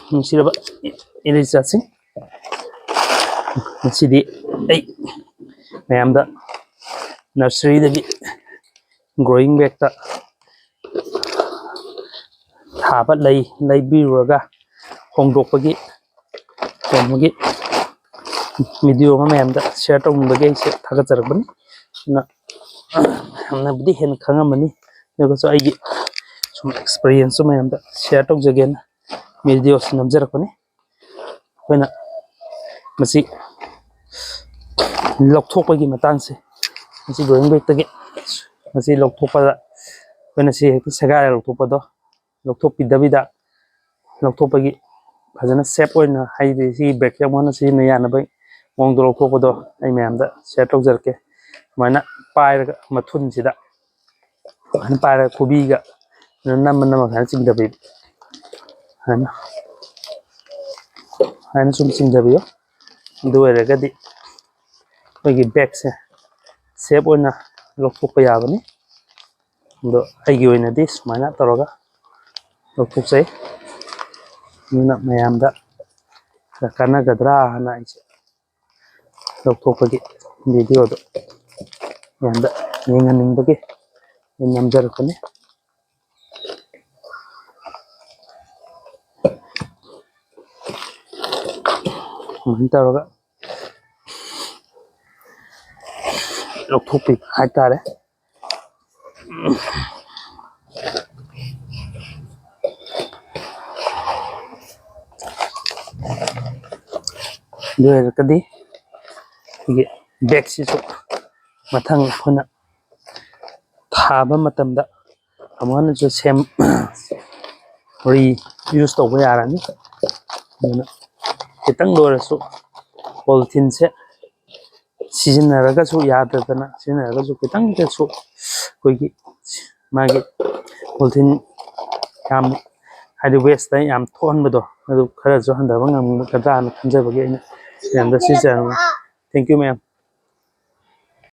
ꯅꯨꯡꯁꯤꯔꯕ ꯏꯂꯤꯆꯥꯁꯤꯡ ꯉꯁꯤꯗꯤ ꯑꯩ ꯃꯌꯥꯝꯗ ꯅꯔꯁꯔꯤꯗꯒꯤ ꯒ꯭ꯔꯣꯋꯤꯡ ꯕꯦꯒꯇ ꯊꯥꯕ ꯂꯩꯕꯤꯔꯨꯔꯒ ꯍꯣꯡꯗꯣꯛꯄꯒꯤ ꯇꯧꯕꯒꯤ ꯚꯤꯗꯤꯑꯣ ꯑꯃ ꯃꯌꯥꯝꯗ ꯁꯤꯌꯔ ꯇꯧꯅꯤꯡꯕꯒꯤ ꯑꯩꯁꯦ ꯊꯥꯒꯠꯆꯔꯛꯄꯅꯤ. ꯑꯗꯨꯅ ꯌꯥꯝꯅꯕꯨꯗꯤ ꯍꯦꯟꯅ ꯈꯪꯉꯝꯃꯅꯤ ꯑꯗꯨꯒꯁꯨ ꯑꯩꯒꯤ ꯁꯨꯝ ꯑꯦꯛꯁꯄꯤꯔꯤꯌꯦꯟꯁꯁꯨ ꯃꯌꯥꯝꯗ ꯁꯤꯌꯔ ꯇꯧꯖꯒꯦꯅ ꯚꯤꯗꯤꯑꯣꯁꯤ ꯅꯝꯖꯔꯛꯄꯅꯤ. ꯑꯩꯈꯣꯏꯅ ꯃꯁꯤ ꯂꯧꯊꯣꯛꯄꯒꯤ ꯃꯇꯥꯡꯁꯦ ꯃꯁꯤ ꯒ꯭ꯔꯣꯋꯤꯡ ꯕꯦꯒꯇꯒꯤ ꯃꯁꯤ ꯂꯧꯊꯣꯛꯄꯗ ꯑꯩꯈꯣꯏꯅ ꯁꯤ ꯍꯦꯛꯇ ꯁꯦꯒꯥꯏꯔ ꯂꯧꯊꯣꯛꯄꯗꯣ ꯂꯧꯊꯣꯛꯄꯤꯗꯕꯤꯗ ꯂꯧꯊꯣꯛꯄꯒꯤ ꯐꯖꯅ ꯁꯦꯞ ꯑꯣꯏꯅ ꯍꯥꯏꯗꯤ ꯁꯤ ꯕꯦꯒꯁꯦ ꯑꯃꯨꯛ ꯍꯟꯅ ꯁꯤꯖꯤꯟꯅ ꯌꯥꯅꯕꯒꯤ ꯃꯑꯣꯡꯗ ꯂꯧꯊꯣꯛꯄꯗꯣ ꯑꯩ ꯃꯌꯥꯝꯗ ꯁꯤꯌꯔ ꯇꯧꯖꯔꯛꯀꯦ. ꯁꯨꯃꯥꯏꯅ ꯄꯥꯏꯔꯒ ꯃꯊꯨꯟꯁꯤꯗ ꯁꯨꯃꯥꯏꯅ ꯄꯥꯏꯔꯒ ꯈꯨꯕꯤꯒ ꯅꯝꯃ ꯁꯨꯃꯥꯏꯅ ꯆꯤꯡꯊꯕꯤꯕ ꯁꯨꯃꯥꯏꯅ ꯁꯨꯝ ꯆꯤꯡꯊꯕꯤꯌꯨ. ꯑꯗꯨ ꯑꯣꯏꯔꯒꯗꯤ ꯑꯩꯈꯣꯏꯒꯤ ꯕꯦꯒꯁꯦ ꯁꯦꯞ ꯑꯣꯏꯅ ꯂꯧꯊꯣꯛꯄ ꯌꯥꯕꯅꯤ. ꯑꯗꯣ ꯑꯩꯒꯤ ꯑꯣꯏꯅꯗꯤ ꯁꯨꯃꯥꯏꯅ ꯇꯧꯔꯒ ꯂꯧꯊꯣꯛꯆꯩ. ꯑꯗꯨꯅ ꯃꯌꯥꯝꯗ ꯀꯥꯟꯅꯒꯗ꯭ꯔꯥ ꯍꯥꯏꯅ ꯑꯩꯁꯦ ꯂꯧꯊꯣꯛꯄꯒꯤ ꯚꯤꯗꯤꯑꯣꯗꯣ ꯃꯌꯥꯝꯗ ꯌꯦꯡꯍꯟꯅꯤꯡꯕꯒꯤ ꯑꯩ ꯅꯝꯖꯔꯛꯄꯅꯤ. ꯑꯗꯨꯃꯥꯏꯅ ꯇꯧꯔꯒ ꯂꯧꯊꯣꯛꯄꯤꯕ ꯍꯥꯏꯇꯥꯔꯦ. ꯑꯗꯨ ꯑꯣꯏꯔꯒꯗꯤ ꯑꯩꯈꯣꯏꯒꯤ ꯕꯦꯒꯁꯤꯁꯨ ꯃꯊꯪ ꯑꯩꯈꯣꯏꯅ ꯊꯥꯕ ꯃꯇꯝꯗ ꯑꯃꯨꯛ ꯍꯟꯅꯁꯨ ꯌꯨꯁ ꯇꯧꯕ ꯌꯥꯔꯅꯤ. ꯑꯗꯨꯅ ꯈꯤꯇꯪꯗ ꯑꯣꯏꯔꯁꯨ ꯄꯣꯂꯤꯊꯤꯟꯁꯦ ꯁꯤꯖꯤꯟꯅꯔꯒꯁꯨ ꯌꯥꯗꯗꯅ ꯁꯤꯖꯤꯟꯅꯔꯒꯁꯨ ꯈꯤꯇꯪꯗꯁꯨ ꯑꯩꯈꯣꯏꯒꯤ ꯃꯥꯒꯤ ꯄꯣꯂꯤꯊꯤꯟ ꯌꯥꯝ ꯍꯥꯏꯗꯤ ꯋꯦꯁꯇ ꯌꯥꯝ ꯊꯣꯛꯍꯟꯕꯗꯣ ꯑꯗꯨ ꯈꯔꯁꯨ ꯍꯟꯊꯕ ꯉꯝꯒꯗ꯭ꯔꯥꯅ ꯈꯟꯖꯕꯒꯤ ꯑꯩꯅ ꯃꯌꯥꯝꯗ ꯁꯤꯖꯤꯟꯅꯕꯅꯤ. ꯊꯦꯡꯛ ꯌꯨ ꯃꯌꯥꯝ.